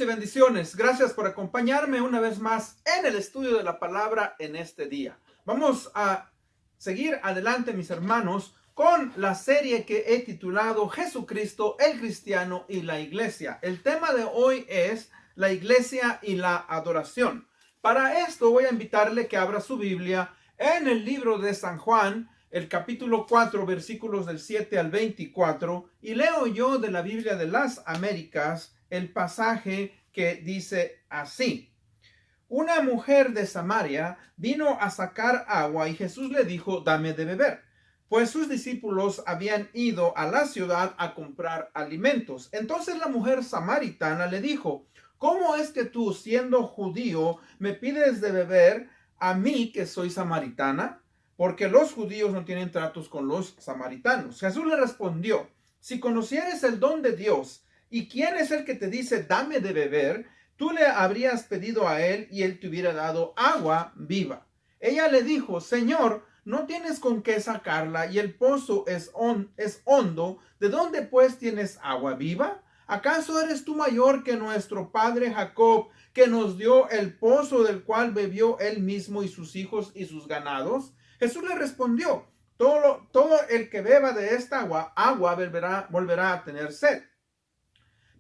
Saludos y bendiciones. Gracias por acompañarme una vez más en el estudio de la palabra en este día. Vamos a seguir adelante, mis hermanos, con la serie que he titulado Jesucristo, el cristiano y la iglesia. El tema de hoy es la iglesia y la adoración. Para esto voy a invitarle que abra su Biblia en el libro de San Juan, el capítulo 4, versículos del 7 al 24, y leo yo de la Biblia de las Américas el pasaje que dice así: una mujer de Samaria vino a sacar agua y Jesús le dijo: dame de beber, pues sus discípulos habían ido a la ciudad a comprar alimentos. Entonces la mujer samaritana le dijo: ¿cómo es que tú, siendo judío, me pides de beber a mí, que soy samaritana? Porque los judíos no tienen tratos con los samaritanos. Jesús le respondió: si conocieres el don de Dios y quién es el que te dice dame de beber, tú le habrías pedido a él y él te hubiera dado agua viva. Ella le dijo: Señor, no tienes con qué sacarla y el pozo es hondo. ¿De dónde pues tienes agua viva? ¿Acaso eres tú mayor que nuestro padre Jacob, que nos dio el pozo del cual bebió él mismo y sus hijos y sus ganados? Jesús le respondió: todo el que beba de esta agua volverá a tener sed.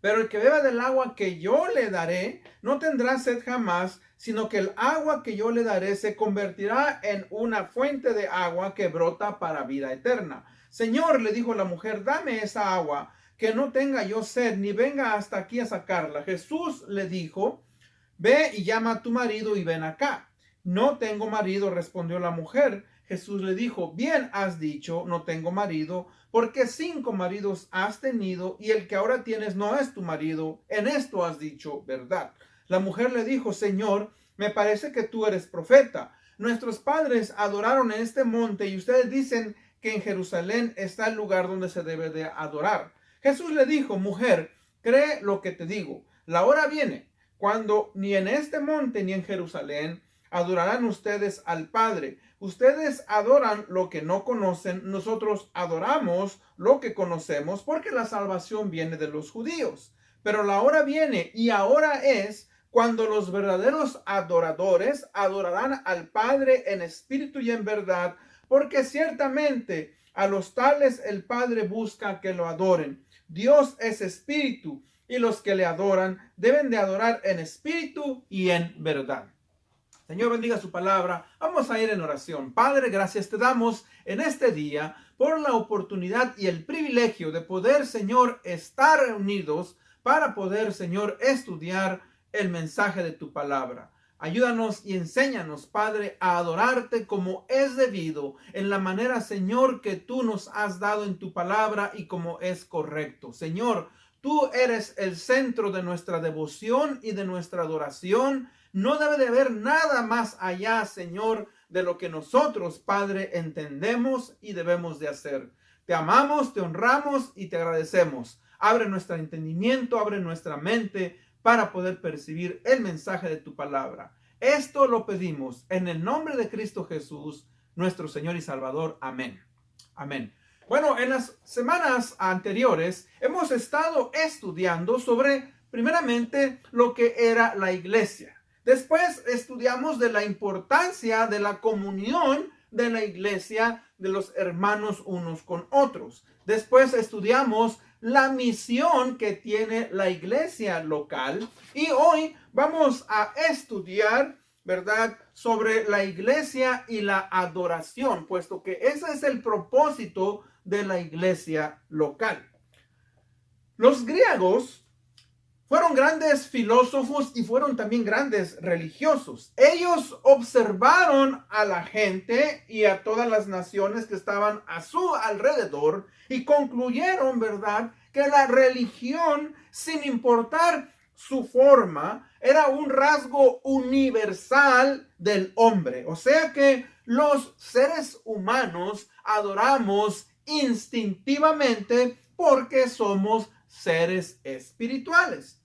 Pero el que beba del agua que yo le daré no tendrá sed jamás, sino que el agua que yo le daré se convertirá en una fuente de agua que brota para vida eterna. Señor, le dijo la mujer, dame esa agua, que no tenga yo sed, ni venga hasta aquí a sacarla. Jesús le dijo: ve y llama a tu marido y ven acá. No tengo marido, respondió la mujer. Jesús le dijo: bien has dicho, no tengo marido, porque 5 maridos has tenido y el que ahora tienes no es tu marido. En esto has dicho verdad. La mujer le dijo: Señor, me parece que tú eres profeta. Nuestros padres adoraron en este monte y ustedes dicen que en Jerusalén está el lugar donde se debe de adorar. Jesús le dijo: mujer, cree lo que te digo. La hora viene cuando ni en este monte ni en Jerusalén adorarán ustedes al Padre. Ustedes adoran lo que no conocen, nosotros adoramos lo que conocemos, porque la salvación viene de los judíos. Pero la hora viene, y ahora es, cuando los verdaderos adoradores adorarán al Padre en espíritu y en verdad, porque ciertamente a los tales el Padre busca que lo adoren. Dios es espíritu, y los que le adoran deben de adorar en espíritu y en verdad. Señor, bendiga su palabra. Vamos a ir en oración. Padre, gracias te damos en este día por la oportunidad y el privilegio de poder, Señor, estar reunidos para poder, Señor, estudiar el mensaje de tu palabra. Ayúdanos y enséñanos, Padre, a adorarte como es debido, en la manera, Señor, que tú nos has dado en tu palabra y como es correcto. Señor, tú eres el centro de nuestra devoción y de nuestra adoración. No debe de haber nada más allá, Señor, de lo que nosotros, Padre, entendemos y debemos de hacer. Te amamos, te honramos y te agradecemos. Abre nuestro entendimiento, abre nuestra mente para poder percibir el mensaje de tu palabra. Esto lo pedimos en el nombre de Cristo Jesús, nuestro Señor y Salvador. Amén. Amén. Bueno, en las semanas anteriores hemos estado estudiando sobre, primeramente, lo que era la iglesia. Después estudiamos de la importancia de la comunión de la iglesia, de los hermanos unos con otros. Después estudiamos la misión que tiene la iglesia local. Y hoy vamos a estudiar, ¿verdad?, sobre la iglesia y la adoración, puesto que ese es el propósito de la iglesia local. Los griegos fueron grandes filósofos y fueron también grandes religiosos. Ellos observaron a la gente y a todas las naciones que estaban a su alrededor y concluyeron, ¿verdad?, que la religión, sin importar su forma, era un rasgo universal del hombre. O sea que los seres humanos adoramos instintivamente porque somos seres espirituales.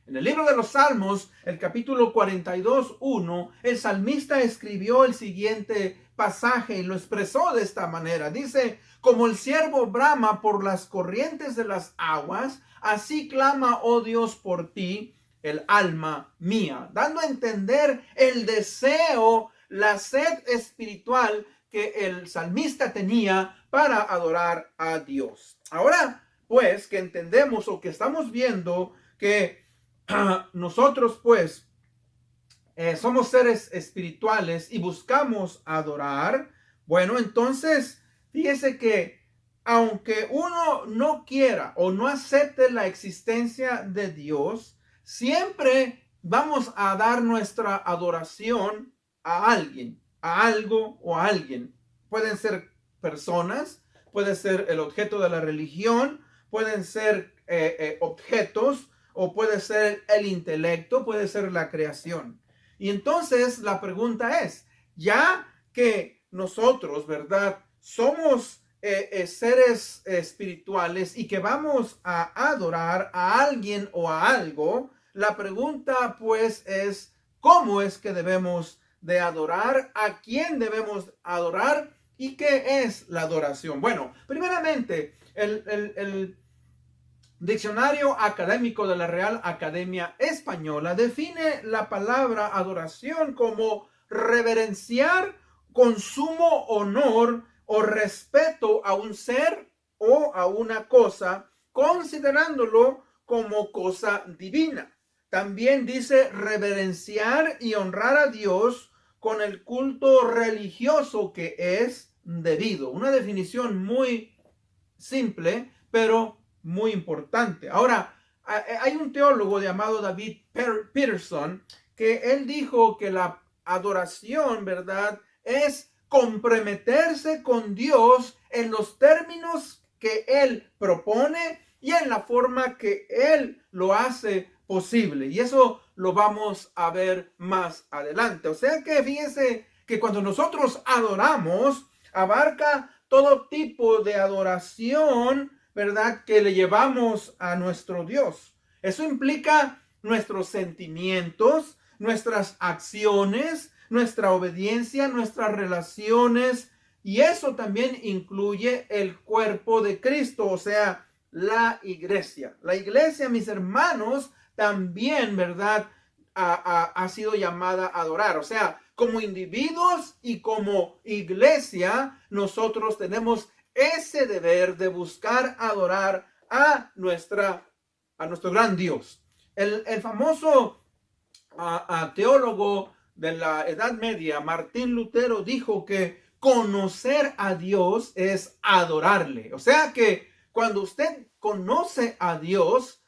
En el libro de los Salmos, el capítulo 42:1, el salmista escribió el siguiente pasaje y lo expresó de esta manera. Dice: como el ciervo brama por las corrientes de las aguas, así clama, oh Dios, por ti, el alma mía, dando a entender el deseo, la sed espiritual que el salmista tenía para adorar a Dios. Ahora, pues, que entendemos o que estamos viendo que nosotros, pues, somos seres espirituales y buscamos adorar, bueno, entonces, fíjese que aunque uno no quiera o no acepte la existencia de Dios, siempre vamos a dar nuestra adoración a alguien, a algo o a alguien. Pueden ser personas, puede ser el objeto de la religión, pueden ser objetos, o puede ser el intelecto, puede ser la creación. Y entonces la pregunta es, ya que nosotros, ¿verdad? Somos seres espirituales y que vamos a adorar a alguien o a algo, la pregunta pues es, ¿cómo es que debemos de adorar? ¿A quién debemos adorar? ¿Y qué es la adoración? Bueno, primeramente, el Diccionario Académico de la Real Academia Española define la palabra adoración como reverenciar con sumo honor o respeto a un ser o a una cosa, considerándolo como cosa divina. También dice reverenciar y honrar a Dios con el culto religioso que es debido. Una definición muy simple, pero muy importante. Ahora, hay un teólogo llamado David Peterson que él dijo que la adoración, ¿verdad?, es comprometerse con Dios en los términos que Él propone y en la forma que Él lo hace posible. Y eso lo vamos a ver más adelante. O sea que fíjense que cuando nosotros adoramos, abarca todo tipo de adoración, ¿verdad?, que le llevamos a nuestro Dios. Eso implica nuestros sentimientos, nuestras acciones, nuestra obediencia, nuestras relaciones, y eso también incluye el cuerpo de Cristo, o sea, la iglesia. La iglesia, mis hermanos, también, ¿verdad?, ha sido llamada a adorar. O sea, como individuos y como iglesia, nosotros tenemos ese deber de buscar adorar a nuestro gran Dios. El famoso teólogo de la Edad Media, Martín Lutero, dijo que conocer a Dios es adorarle. O sea que cuando usted conoce a Dios,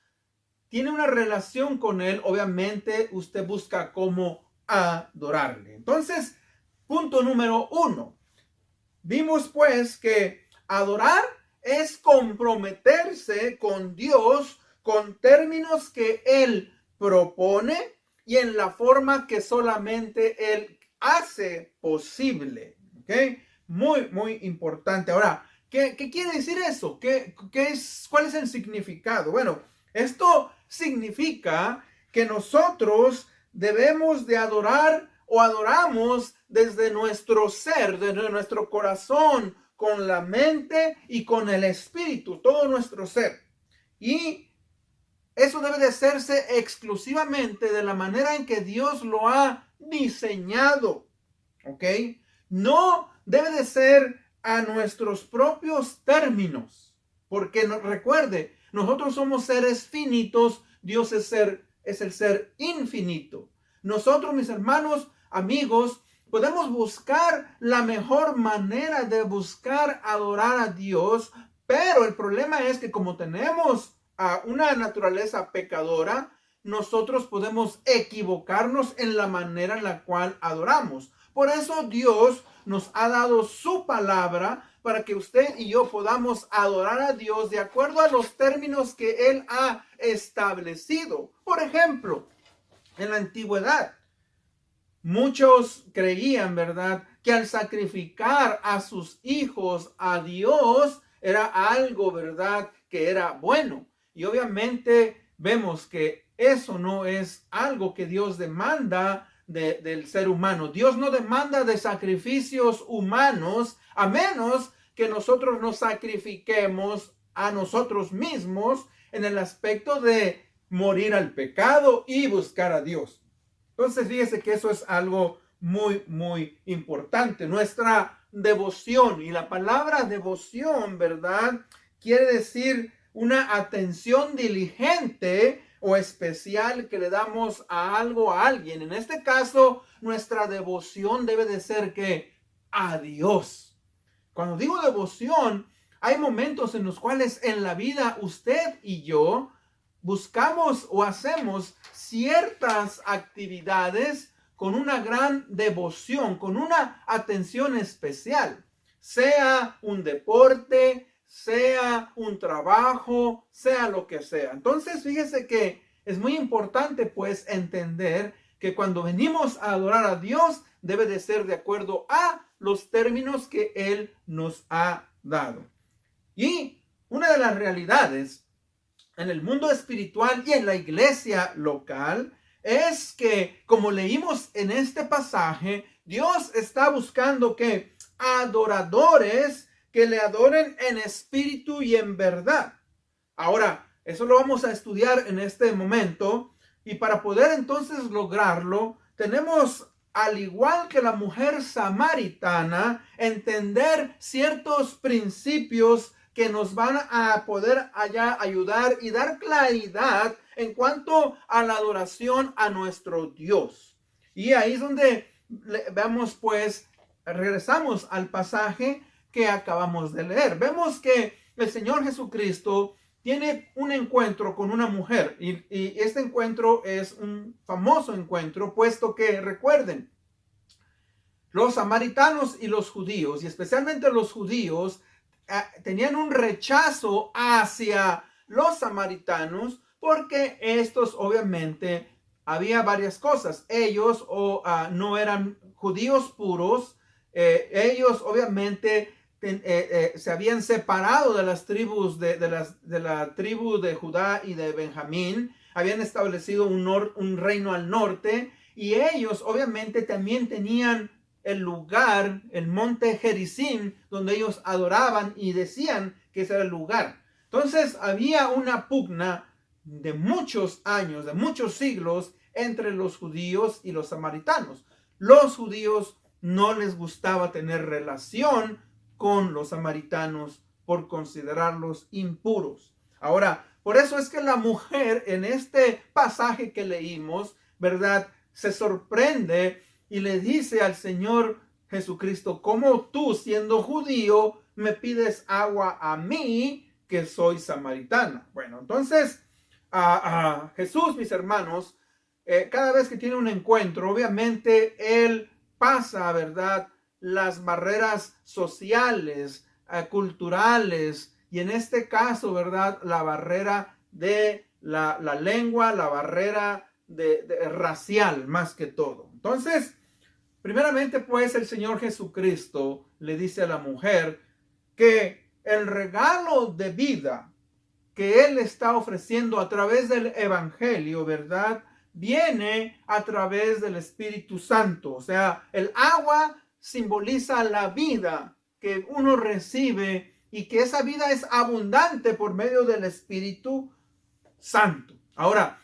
tiene una relación con Él, obviamente usted busca cómo adorarle. Entonces, punto número 1. Vimos pues que adorar es comprometerse con Dios con términos que Él propone y en la forma que solamente Él hace posible. ¿Ok? Muy, muy importante. Ahora, ¿qué quiere decir eso? ¿Cuál es el significado? Bueno, esto significa que nosotros debemos de adorar o adoramos desde nuestro ser, desde nuestro corazón, con la mente y con el espíritu, todo nuestro ser. Y eso debe de hacerse exclusivamente de la manera en que Dios lo ha diseñado. ¿Ok? No debe de ser a nuestros propios términos. Porque recuerde, nosotros somos seres finitos, Dios es el ser infinito. Nosotros, mis hermanos, amigos, podemos buscar la mejor manera de buscar adorar a Dios, pero el problema es que como tenemos una naturaleza pecadora, nosotros podemos equivocarnos en la manera en la cual adoramos. Por eso Dios nos ha dado su palabra para que usted y yo podamos adorar a Dios de acuerdo a los términos que Él ha establecido. Por ejemplo, en la antigüedad, muchos creían, ¿verdad?, que al sacrificar a sus hijos a Dios era algo, ¿verdad?, que era bueno. Y obviamente vemos que eso no es algo que Dios demanda del ser humano. Dios no demanda de sacrificios humanos a menos que nosotros nos sacrifiquemos a nosotros mismos en el aspecto de morir al pecado y buscar a Dios. Entonces, fíjese que eso es algo muy, muy importante. Nuestra devoción, y la palabra devoción, ¿verdad?, quiere decir una atención diligente o especial que le damos a algo, a alguien. En este caso, nuestra devoción debe de ser que a Dios. Cuando digo devoción, hay momentos en los cuales en la vida usted y yo buscamos o hacemos ciertas actividades con una gran devoción, con una atención especial, sea un deporte, sea un trabajo, sea lo que sea. Entonces, fíjese que es muy importante pues entender que cuando venimos a adorar a Dios, debe de ser de acuerdo a los términos que Él nos ha dado. Y una de las realidades en el mundo espiritual y en la iglesia local es que, como leímos en este pasaje, Dios está buscando que adoradores que le adoren en espíritu y en verdad. Ahora, eso lo vamos a estudiar en este momento, y para poder entonces lograrlo, tenemos, al igual que la mujer samaritana, entender ciertos principios que nos van a poder allá ayudar y dar claridad en cuanto a la adoración a nuestro Dios. Y ahí es donde vemos pues, regresamos al pasaje que acabamos de leer. Vemos que el Señor Jesucristo tiene un encuentro con una mujer, y este encuentro es un famoso encuentro, puesto que, recuerden, los samaritanos y los judíos, y especialmente los judíos, tenían un rechazo hacia los samaritanos, porque estos obviamente, había varias cosas. Ellos no eran judíos puros, ellos obviamente se habían separado de las tribus de la tribu de Judá y de Benjamín, habían establecido un reino al norte, y ellos obviamente también tenían el lugar, el monte Gerizim, donde ellos adoraban y decían que ese era el lugar. Entonces había una pugna de muchos años, de muchos siglos, entre los judíos y los samaritanos. Los judíos no les gustaba tener relación con los samaritanos por considerarlos impuros. Ahora, por eso es que la mujer en este pasaje que leímos, ¿verdad?, se sorprende y le dice al Señor Jesucristo: ¿cómo tú, siendo judío, me pides agua a mí, que soy samaritana? Bueno, entonces Jesús, mis hermanos, cada vez que tiene un encuentro, obviamente Él pasa, ¿verdad?, las barreras sociales, culturales, y en este caso, ¿verdad?, la barrera de la lengua, la barrera de racial, más que todo. Entonces, primeramente, pues, el Señor Jesucristo le dice a la mujer que el regalo de vida que Él está ofreciendo a través del Evangelio, ¿verdad?, viene a través del Espíritu Santo. O sea, el agua simboliza la vida que uno recibe, y que esa vida es abundante por medio del Espíritu Santo. Ahora,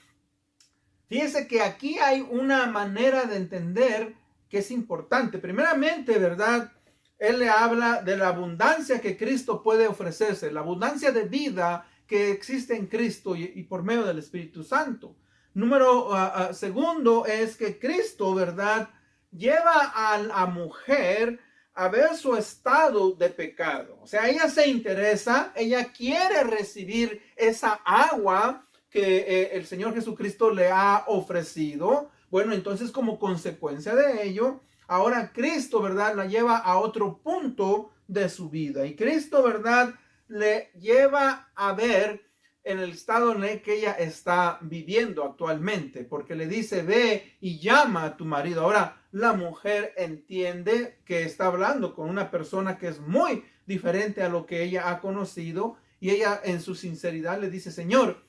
fíjese que aquí hay una manera de entender que es importante. Primeramente, ¿verdad?, Él le habla de la abundancia que Cristo puede ofrecerse, la abundancia de vida que existe en Cristo y por medio del Espíritu Santo. Número segundo es que Cristo, ¿verdad?, lleva a la mujer a ver su estado de pecado. O sea, ella se interesa, ella quiere recibir esa agua que el Señor Jesucristo le ha ofrecido. Bueno, entonces, como consecuencia de ello, ahora Cristo, ¿verdad?, la lleva a otro punto de su vida. Y Cristo, ¿verdad?, le lleva a ver en el estado en el que ella está viviendo actualmente, porque le dice: ve y llama a tu marido. Ahora, la mujer entiende que está hablando con una persona que es muy diferente a lo que ella ha conocido, y ella, en su sinceridad, le dice: Señor,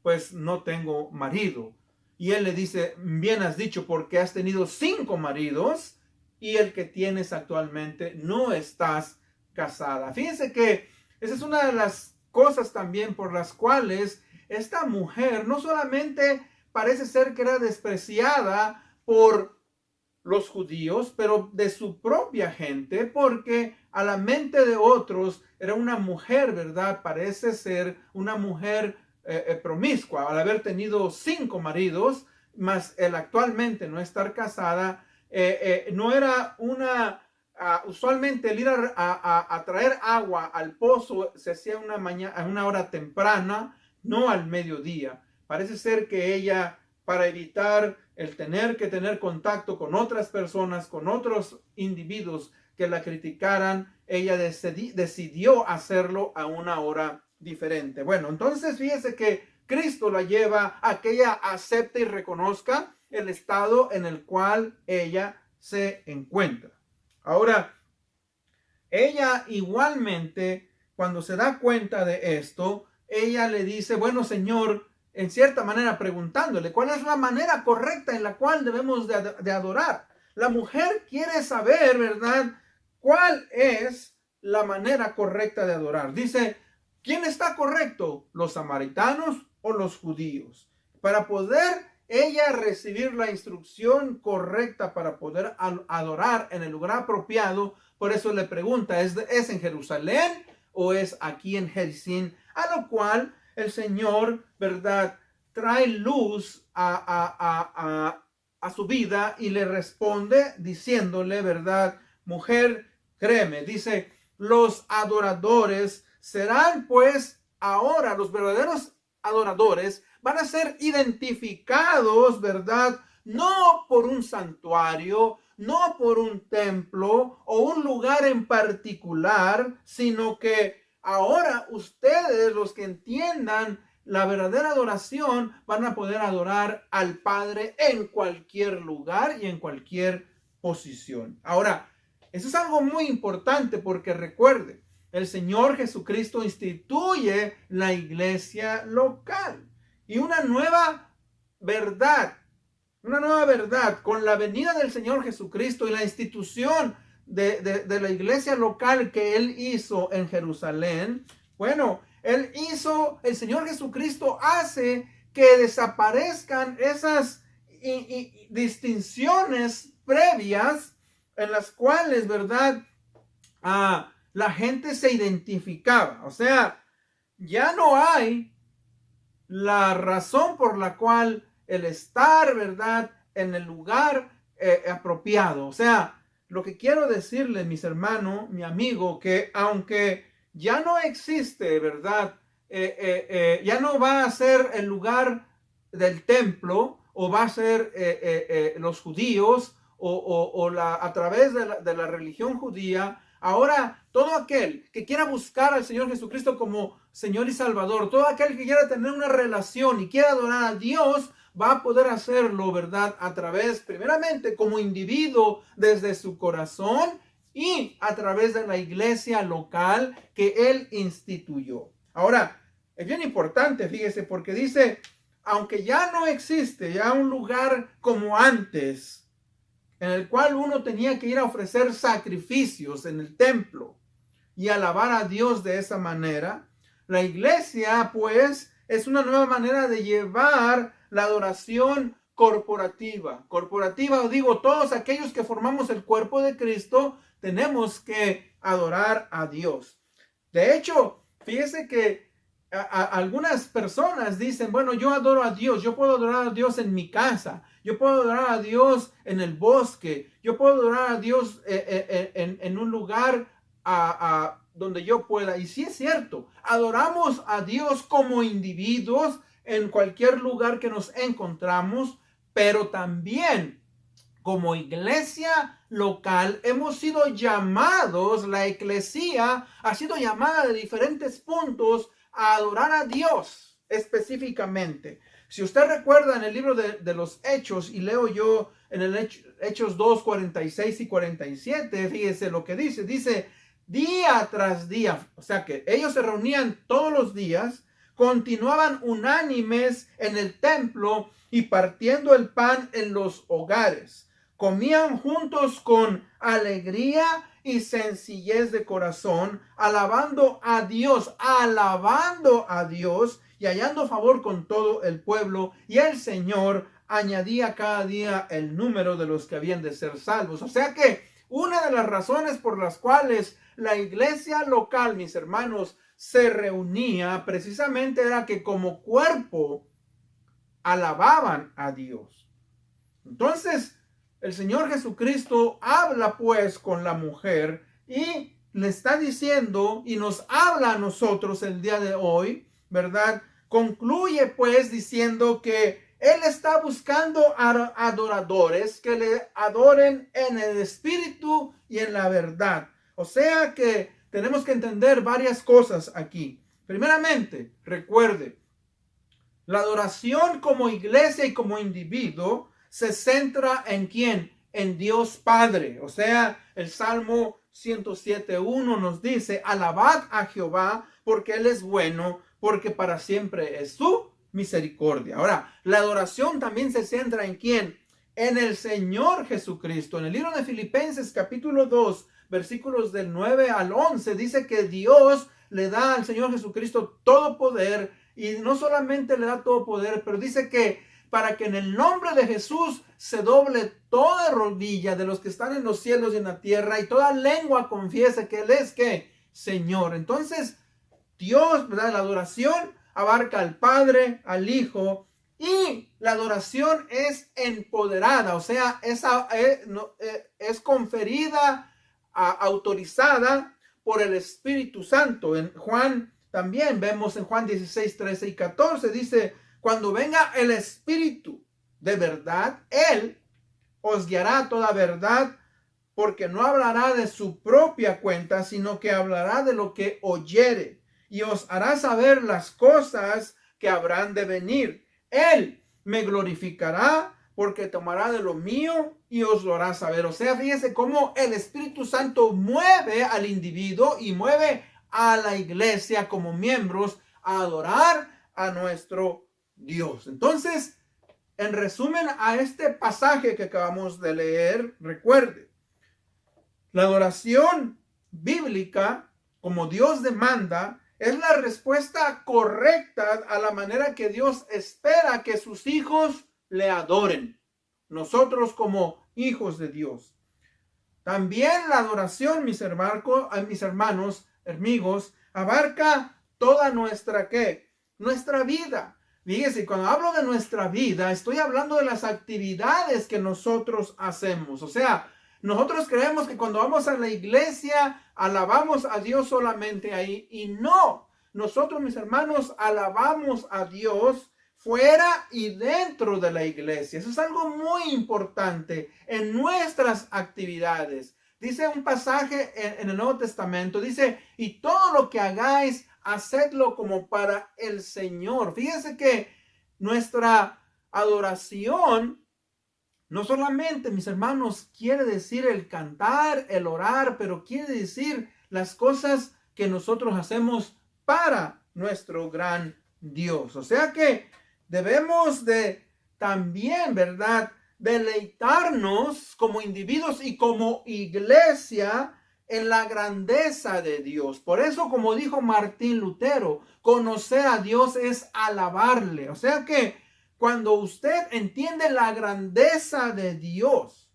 pues no tengo marido. Y él le dice: bien has dicho, porque has tenido 5 maridos, y el que tienes actualmente no estás casada. Fíjense que esa es una de las cosas también por las cuales esta mujer no solamente parece ser que era despreciada por los judíos, pero de su propia gente, porque a la mente de otros era una mujer, ¿verdad? Parece ser una mujer promiscua, al haber tenido 5 maridos, más el actualmente no estar casada, no era una... usualmente el ir a traer agua al pozo se hacía a una hora temprana, no al mediodía. Parece ser que ella, para evitar el tener que tener contacto con otras personas, con otros individuos que la criticaran, ella decidió hacerlo a una hora diferente. Bueno, entonces fíjese que Cristo la lleva a que ella acepte y reconozca el estado en el cual ella se encuentra. Ahora, ella igualmente, cuando se da cuenta de esto, ella le dice, bueno, Señor, en cierta manera preguntándole, ¿cuál es la manera correcta en la cual debemos de adorar? La mujer quiere saber, ¿verdad?, ¿cuál es la manera correcta de adorar? Dice, ¿quién está correcto? ¿Los samaritanos o los judíos? Para poder ella recibir la instrucción correcta para poder adorar en el lugar apropiado, por eso le pregunta, ¿es en Jerusalén o es aquí en Jericín? A lo cual el Señor, ¿verdad?, trae luz a su vida y le responde diciéndole, ¿verdad?, mujer, créeme, dice, los adoradores serán pues ahora, los verdaderos adoradores van a ser identificados, ¿verdad?, no por un santuario, no por un templo o un lugar en particular, sino que ahora ustedes, los que entiendan la verdadera adoración, van a poder adorar al Padre en cualquier lugar y en cualquier posición. Ahora, eso es algo muy importante porque recuerde, el Señor Jesucristo instituye la iglesia local y una nueva verdad con la venida del Señor Jesucristo y la institución de la iglesia local que Él hizo en Jerusalén. Bueno, el Señor Jesucristo hace que desaparezcan esas distinciones previas en las cuales, ¿verdad?, la gente se identificaba. O sea, ya no hay la razón por la cual el estar, ¿verdad?, en el lugar apropiado. O sea, lo que quiero decirle, mis hermanos, mi amigo, que aunque ya no existe, ¿verdad?, ya no va a ser el lugar del templo, o va a ser los judíos, a través de la religión judía. Ahora, todo aquel que quiera buscar al Señor Jesucristo como Señor y Salvador, todo aquel que quiera tener una relación y quiera adorar a Dios, va a poder hacerlo, ¿verdad?, a través, primeramente, como individuo desde su corazón y a través de la iglesia local que Él instituyó. Ahora, es bien importante, fíjese, porque dice, aunque ya no existe ya un lugar como antes, en el cual uno tenía que ir a ofrecer sacrificios en el templo y alabar a Dios de esa manera, la iglesia, pues, es una nueva manera de llevar la adoración corporativa. Corporativa, digo, todos aquellos que formamos el cuerpo de Cristo, tenemos que adorar a Dios. De hecho, fíjese que algunas personas dicen, bueno, yo adoro a Dios, yo puedo adorar a Dios en mi casa, yo puedo adorar a Dios en el bosque, yo puedo adorar a Dios en un lugar donde yo pueda. Y sí es cierto, adoramos a Dios como individuos en cualquier lugar que nos encontramos, pero también como iglesia local hemos sido llamados, la eclesía ha sido llamada de diferentes puntos a adorar a Dios específicamente. Si usted recuerda en el libro de los Hechos, y leo yo en el Hechos 2, 46 y 47, fíjese lo que dice día tras día, o sea que ellos se reunían todos los días, continuaban unánimes en el templo y partiendo el pan en los hogares. Comían juntos con alegría y sencillez de corazón, alabando a Dios y hallando favor con todo el pueblo. Y el Señor añadía cada día el número de los que habían de ser salvos. O sea que una de las razones por las cuales la iglesia local, mis hermanos, se reunía precisamente era que como cuerpo alababan a Dios. Entonces, el Señor Jesucristo habla pues con la mujer y le está diciendo y nos habla a nosotros el día de hoy, ¿verdad? Concluye pues diciendo que Él está buscando adoradores que le adoren en el espíritu y en la verdad. O sea que tenemos que entender varias cosas aquí. Primeramente, recuerde, la adoración como iglesia y como individuo se centra en ¿quién? En Dios Padre. O sea, el Salmo 107:1 nos dice, alabad a Jehová porque Él es bueno, porque para siempre es su misericordia. Ahora, la adoración también se centra en ¿quién? En el Señor Jesucristo. En el libro de Filipenses capítulo 2, versículos del 9 al 11, dice que Dios le da al Señor Jesucristo todo poder. Y no solamente le da todo poder, pero dice que para que en el nombre de Jesús se doble toda rodilla de los que están en los cielos y en la tierra y toda lengua confiese que Él es ¿qué? Señor. Entonces, Dios, ¿verdad? La adoración abarca al Padre, al Hijo, y la adoración es empoderada, o sea, es conferida, autorizada por el Espíritu Santo. En Juan también vemos en Juan 16, 13 y 14, dice, cuando venga el Espíritu de verdad, Él os guiará toda verdad, porque no hablará de su propia cuenta, sino que hablará de lo que oyere, y os hará saber las cosas que habrán de venir. Él me glorificará, porque tomará de lo mío y os lo hará saber. O sea, fíjese cómo el Espíritu Santo mueve al individuo y mueve a la iglesia como miembros a adorar a nuestro Dios. Entonces, en resumen a este pasaje que acabamos de leer, recuerde, la adoración bíblica, como Dios demanda, es la respuesta correcta a la manera que Dios espera que sus hijos le adoren. Nosotros como hijos de Dios. También la adoración, mis hermanos, amigos, abarca toda nuestra ¿qué? Nuestra vida. Fíjese, cuando hablo de nuestra vida, estoy hablando de las actividades que nosotros hacemos. O sea, nosotros creemos que cuando vamos a la iglesia, alabamos a Dios solamente ahí. Y no, nosotros, mis hermanos, alabamos a Dios fuera y dentro de la iglesia. Eso es algo muy importante en nuestras actividades. Dice un pasaje en el Nuevo Testamento, dice, y todo lo que hagáis, hacedlo como para el Señor. Fíjense que nuestra adoración no solamente, mis hermanos, quiere decir el cantar, el orar, pero quiere decir las cosas que nosotros hacemos para nuestro gran Dios. O sea que debemos de también, ¿verdad?, deleitarnos como individuos y como iglesia en la grandeza de Dios. Por eso, como dijo Martín Lutero, conocer a Dios es alabarle. O sea que cuando usted entiende la grandeza de Dios,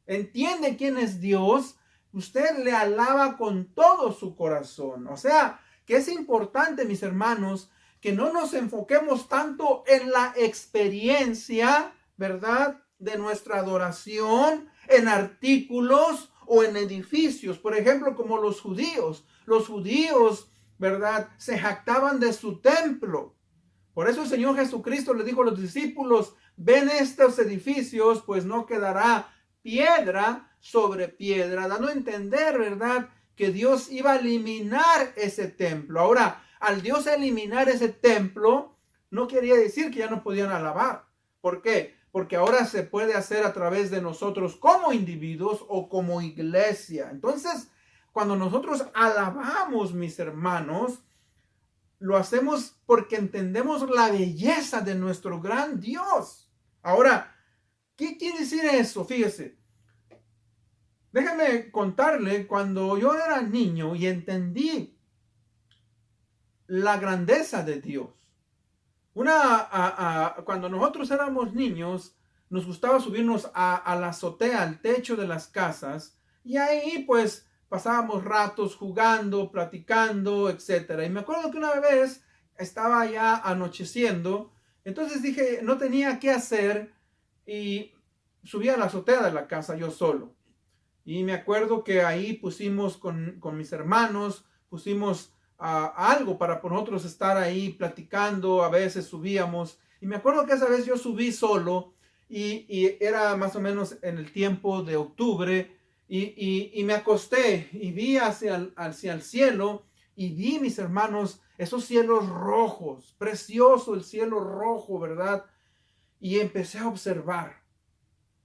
entiende quién es Dios, usted le alaba con todo su corazón. O sea, que es importante, mis hermanos, que no nos enfoquemos tanto en la experiencia, ¿verdad?, de nuestra adoración, en artículos o en edificios. Por ejemplo, como los judíos. Los judíos, ¿verdad?, se jactaban de su templo. Por eso el Señor Jesucristo le dijo a los discípulos, ven estos edificios, pues no quedará piedra sobre piedra, dando a entender, ¿verdad?, que Dios iba a eliminar ese templo. Ahora, al Dios eliminar ese templo, no quería decir que ya no podían alabar. ¿Por qué? Porque ahora se puede hacer a través de nosotros como individuos o como iglesia. Entonces, cuando nosotros alabamos, mis hermanos, lo hacemos porque entendemos la belleza de nuestro gran Dios. Ahora, ¿qué quiere decir eso? Fíjese. déjeme contarle, cuando yo era niño y entendí la grandeza de Dios. Cuando nosotros éramos niños, nos gustaba subirnos a la azotea, al techo de las casas, y ahí pues pasábamos ratos jugando, platicando, etcétera. Y me acuerdo que una vez estaba ya anocheciendo, entonces dije, no tenía qué hacer y subí a la azotea de la casa yo solo. Y me acuerdo que ahí pusimos con mis hermanos, pusimos algo para nosotros estar ahí platicando, a veces subíamos. Y me acuerdo que esa vez yo subí solo y era más o menos en el tiempo de octubre y me acosté y vi hacia el cielo y vi, mis hermanos, esos cielos rojos, precioso el cielo rojo, ¿verdad? Y empecé a observar.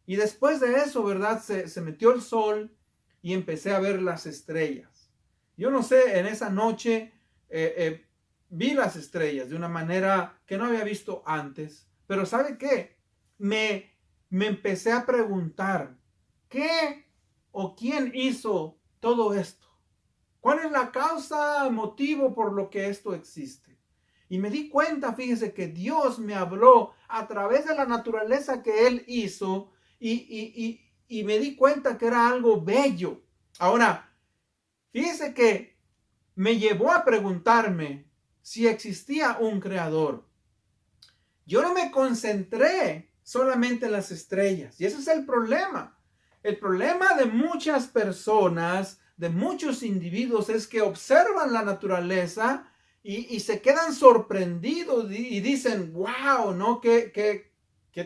Y después de eso, ¿verdad? Se metió el sol y empecé a ver las estrellas. Yo no sé, en esa noche vi las estrellas de una manera que no había visto antes. Pero ¿sabe qué? Me empecé a preguntar, ¿qué o quién hizo todo esto? ¿Cuál es la causa, motivo por lo que esto existe? Y me di cuenta, fíjese, que Dios me habló a través de la naturaleza que Él hizo y me di cuenta que era algo bello. Ahora, fíjese que me llevó a preguntarme si existía un creador. Yo no me concentré solamente en las estrellas, y ese es el problema. El problema de muchas personas, de muchos individuos, es que observan la naturaleza y se quedan sorprendidos y dicen, wow, ¿no? Qué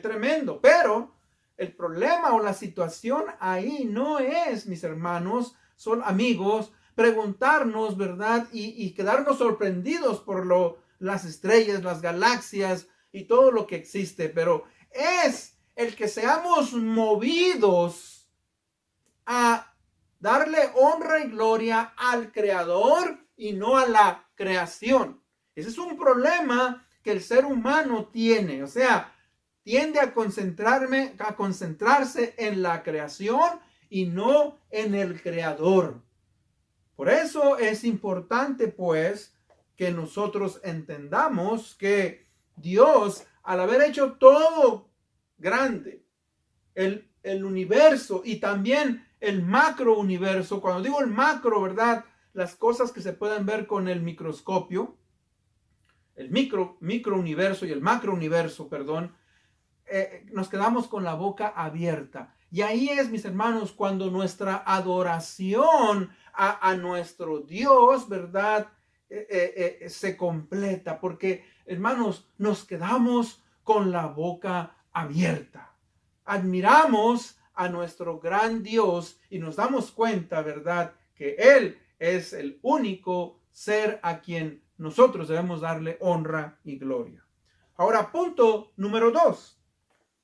tremendo. Pero el problema o la situación ahí no es, mis hermanos, son amigos, preguntarnos, ¿verdad? Y quedarnos sorprendidos por las estrellas, las galaxias y todo lo que existe, pero es el que seamos movidos a darle honra y gloria al Creador y no a la creación. Ese es un problema que el ser humano tiene, o sea, tiende a concentrarse en la creación y no en el Creador. Por eso es importante, pues, que nosotros entendamos que Dios, al haber hecho todo grande, el universo y también el macro universo, cuando digo el macro, ¿verdad? Las cosas que se pueden ver con el microscopio, el micro universo y el macro universo, perdón, nos quedamos con la boca abierta. Y ahí es, mis hermanos, cuando nuestra adoración a nuestro Dios, ¿verdad? Se completa, porque, hermanos, nos quedamos con la boca abierta. Admiramos a nuestro gran Dios y nos damos cuenta, ¿verdad?, que Él es el único ser a quien nosotros debemos darle honra y gloria. Ahora, punto número 2.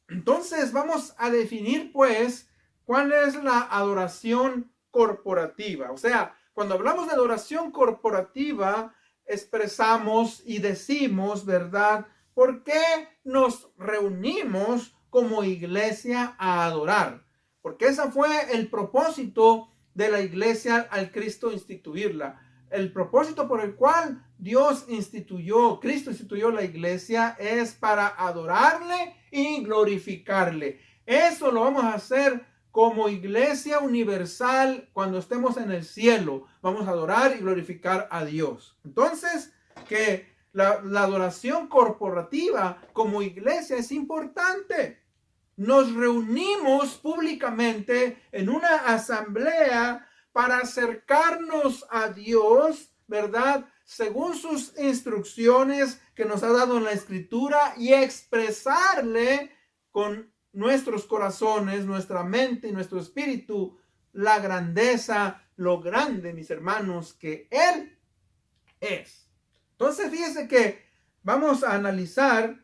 Entonces vamos a definir, pues, cuál es la adoración corporativa. O sea, cuando hablamos de adoración corporativa, expresamos y decimos, ¿verdad?, ¿por qué nos reunimos como iglesia a adorar? Porque ese fue el propósito de la iglesia al Cristo instituirla. El propósito por el cual Cristo instituyó la iglesia es para adorarle y glorificarle. Eso lo vamos a hacer como iglesia universal cuando estemos en el cielo. Vamos a adorar y glorificar a Dios. Entonces, que la adoración corporativa como iglesia es importante. Nos reunimos públicamente en una asamblea para acercarnos a Dios, ¿verdad?, según sus instrucciones que nos ha dado en la Escritura y expresarle con nuestros corazones, nuestra mente y nuestro espíritu la grandeza, lo grande, mis hermanos, que Él es. Entonces, fíjense que vamos a analizar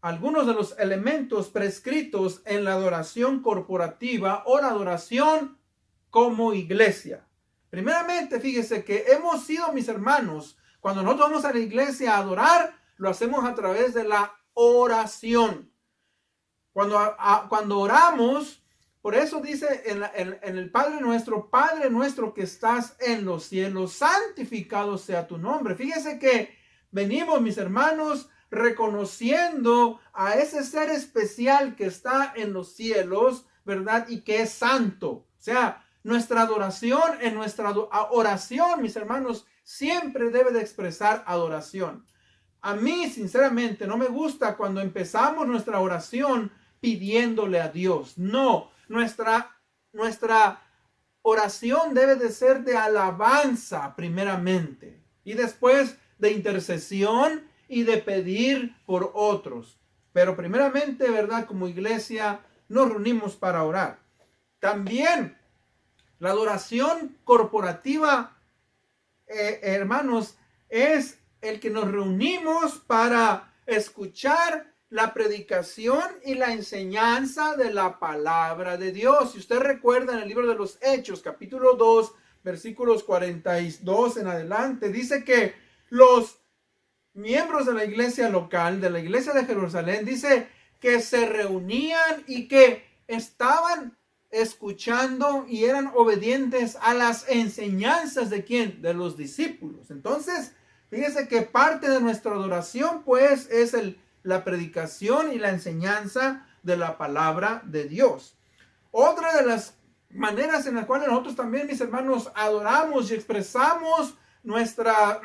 algunos de los elementos prescritos en la adoración corporativa o la adoración como iglesia. Primeramente, fíjese que hemos sido, mis hermanos, cuando nosotros vamos a la iglesia a adorar, lo hacemos a través de la oración. Cuando oramos, Por eso dice en el Padre nuestro que estás en los cielos, santificado sea tu nombre. Fíjese que venimos, mis hermanos, reconociendo a ese ser especial que está en los cielos, ¿verdad? Y que es santo. O sea, nuestra adoración, en nuestra oración, mis hermanos, siempre debe de expresar adoración. A mí, sinceramente, no me gusta cuando empezamos nuestra oración pidiéndole a Dios. No, nuestra oración debe de ser de alabanza primeramente y después de intercesión y de pedir por otros. Pero primeramente, ¿verdad? Como iglesia nos reunimos para orar. También la adoración corporativa, hermanos, es el que nos reunimos para escuchar la predicación y la enseñanza de la palabra de Dios. Si usted recuerda en el libro de los Hechos, capítulo 2, versículos 42 en adelante, dice que los miembros de la iglesia local, de la iglesia de Jerusalén, dice que se reunían y que estaban escuchando y eran obedientes a las enseñanzas de ¿quién? De los discípulos. Entonces, fíjese que parte de nuestra adoración, pues, es la predicación y la enseñanza de la palabra de Dios. Otra de las maneras en las cuales nosotros también, mis hermanos, adoramos y expresamos nuestra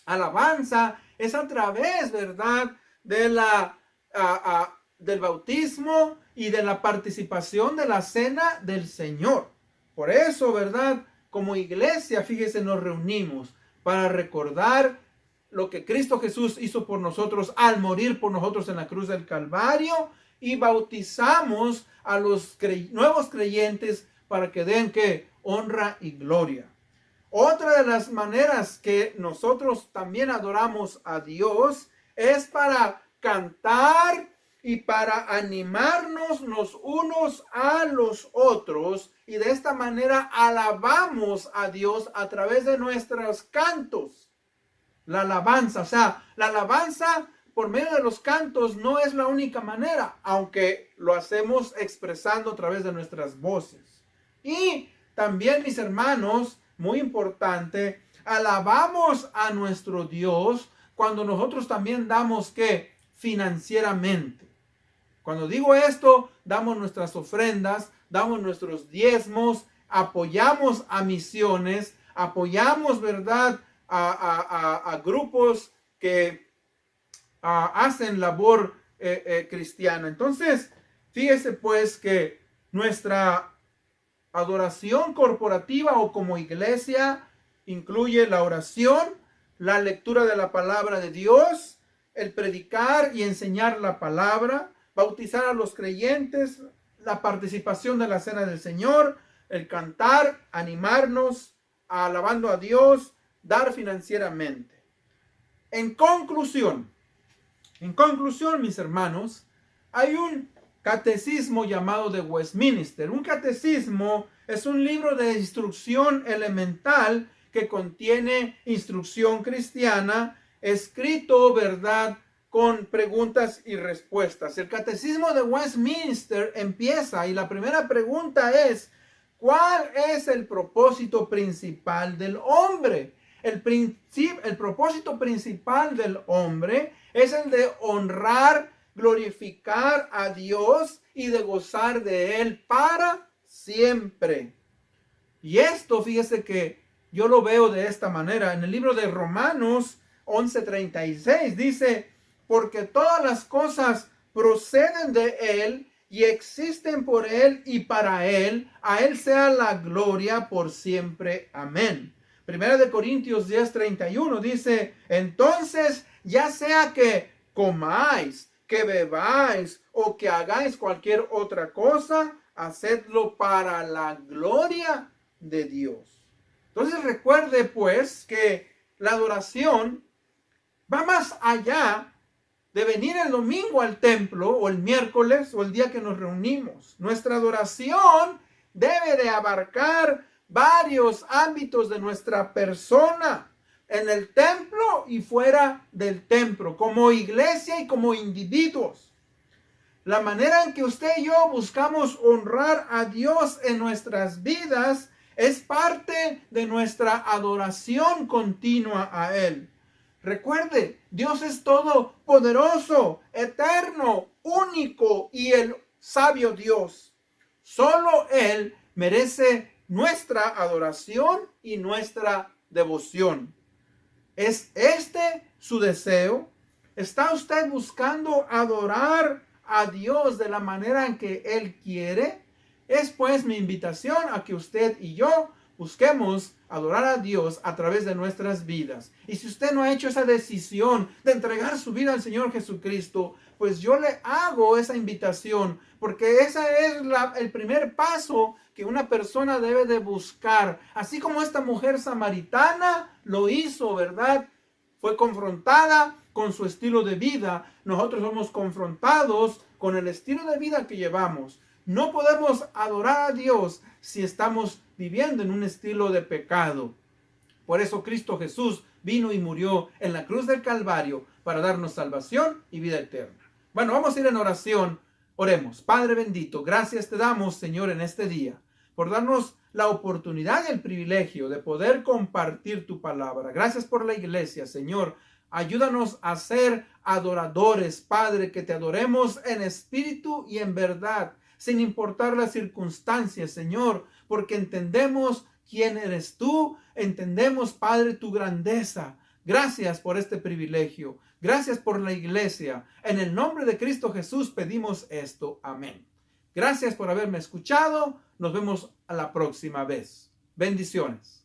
alabanza es a través, ¿verdad?, de del bautismo y de la participación de la cena del Señor. Por eso, ¿verdad?, como iglesia, fíjese, nos reunimos para recordar lo que Cristo Jesús hizo por nosotros al morir por nosotros en la cruz del Calvario, y bautizamos a los nuevos creyentes para que den que honra y gloria. Otra de las maneras que nosotros también adoramos a Dios es para cantar y para animarnos los unos a los otros, y de esta manera alabamos a Dios a través de nuestros cantos. La alabanza, o sea, la alabanza por medio de los cantos no es la única manera, aunque lo hacemos expresando a través de nuestras voces. Y también, mis hermanos, muy importante, alabamos a nuestro Dios cuando nosotros también damos ¿qué? Financieramente. Cuando digo esto, damos nuestras ofrendas, damos nuestros diezmos, apoyamos a misiones, apoyamos, ¿verdad?, a grupos que hacen labor cristiana. Entonces, fíjese pues que nuestra adoración corporativa o como iglesia incluye la oración, la lectura de la palabra de Dios, el predicar y enseñar la palabra, bautizar a los creyentes, la participación de la cena del Señor, el cantar, animarnos, alabando a Dios, dar financieramente. En conclusión, mis hermanos, hay un catecismo llamado de Westminster. Un catecismo es un libro de instrucción elemental que contiene instrucción cristiana, escrito, ¿verdad?, con preguntas y respuestas. El catecismo de Westminster empieza y la primera pregunta es: ¿cuál es el propósito principal del hombre? El propósito principal del hombre es el de honrar, glorificar a Dios y de gozar de Él para siempre. Y esto, fíjese que yo lo veo de esta manera. En el libro de Romanos 11:36 dice: porque todas las cosas proceden de Él y existen por Él y para Él, a Él sea la gloria por siempre. Amén. Primera de Corintios 10:31 dice: entonces, ya sea que comáis, que bebáis o que hagáis cualquier otra cosa, hacedlo para la gloria de Dios. Entonces recuerde pues que la adoración va más allá de venir el domingo al templo o el miércoles o el día que nos reunimos. Nuestra adoración debe de abarcar varios ámbitos de nuestra persona, en el templo y fuera del templo, como iglesia y como individuos. La manera en que usted y yo buscamos honrar a Dios en nuestras vidas es parte de nuestra adoración continua a Él. Recuerde, Dios es todopoderoso, eterno, único y el sabio Dios. Solo Él merece nuestra adoración y nuestra devoción. ¿Es este su deseo? ¿Está usted buscando adorar a Dios de la manera en que Él quiere? Es pues mi invitación a que usted y yo busquemos adorar a Dios a través de nuestras vidas. Y si usted no ha hecho esa decisión de entregar su vida al Señor Jesucristo, pues yo le hago esa invitación, porque ese es el primer paso que una persona debe de buscar. Así como esta mujer samaritana lo hizo, ¿verdad? Fue confrontada con su estilo de vida. Nosotros somos confrontados con el estilo de vida que llevamos. No podemos adorar a Dios si estamos viviendo en un estilo de pecado. Por eso Cristo Jesús vino y murió en la cruz del Calvario para darnos salvación y vida eterna. Bueno, vamos a ir en oración. Oremos. Padre bendito, gracias te damos, Señor, en este día, por darnos la oportunidad y el privilegio de poder compartir tu palabra. Gracias por la iglesia, Señor. Ayúdanos a ser adoradores, Padre, que te adoremos en espíritu y en verdad, sin importar las circunstancias, Señor, porque entendemos quién eres tú, entendemos, Padre, tu grandeza. Gracias por este privilegio. Gracias por la iglesia. En el nombre de Cristo Jesús pedimos esto. Amén. Gracias por haberme escuchado. Nos vemos a la próxima vez. Bendiciones.